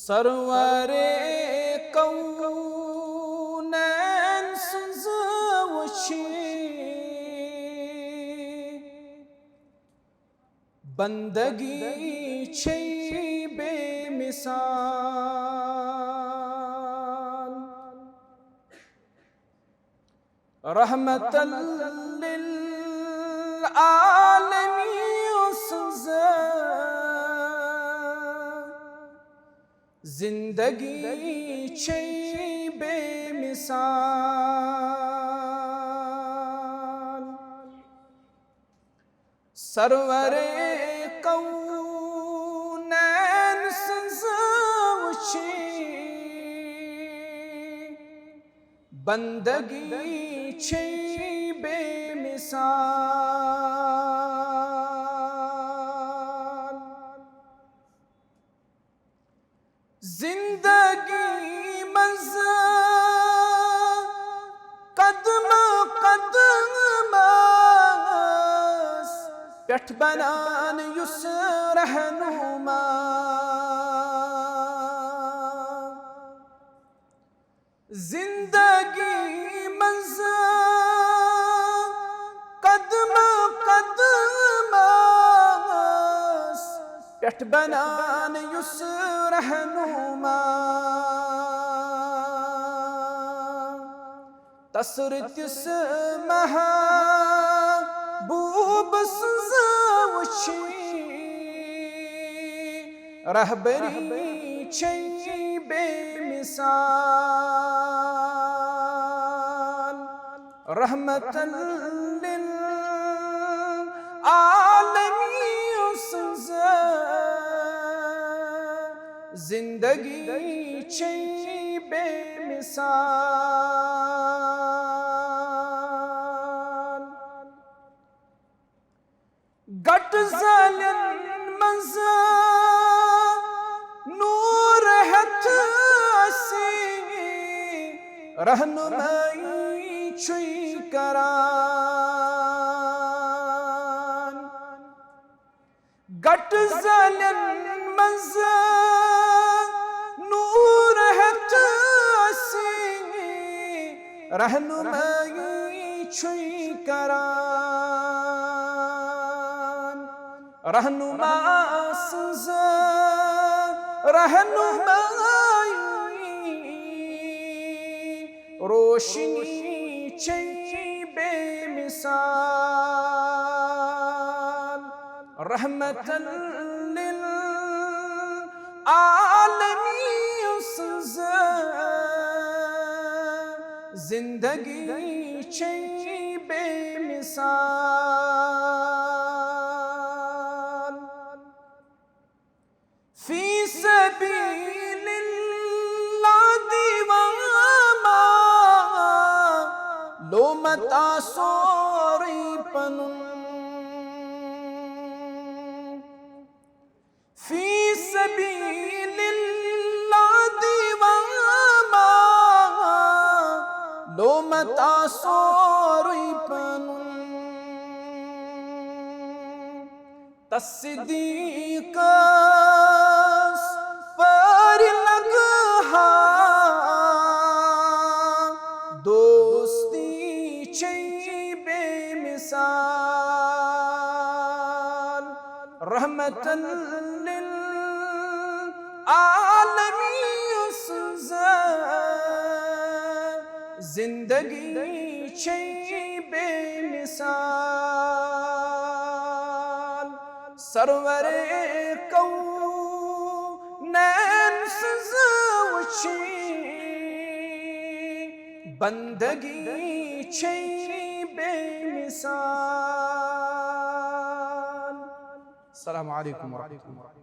سرور کونین sons وچھی بندگی چھی بے مثال رحمت للعالمین سنز زندگی چھی بے مثال سرور کونین سنز وچھی بندگی چھی بے مثال زندگی مز قدم قدم پٹھ بنان یس رہنما زندگی مز قدم قدم پٹھ بنان یس رہنما تسرتس محبوب سنز وچھی رہبری چھی بے مثال رحمت للعالمین سنز زندگی چھی بے مثال گٹ زلن مز نور ہتھ اسی رہنمائی چھوئی کران گٹ زلن مز نور ہتھ اسی رہنمائی چھوئی کران رہنما سنز رہنمائی روشنی چھی بے مثال رحمت للعالمین سنز زندگی چھی بے مثال فی سبیل اللہ دیواما لومتا سوری پنن فی سبیل اللہ دیواما لومتا سوری پنن تصدیق پر لگہا دوستی چھی بے مثال رحمت للعالمین سنز زندگی چھی بے مثال سرور کونین سنز وچھی بندگی چھی بے مثال السلام علیکم ورحمۃ اللہ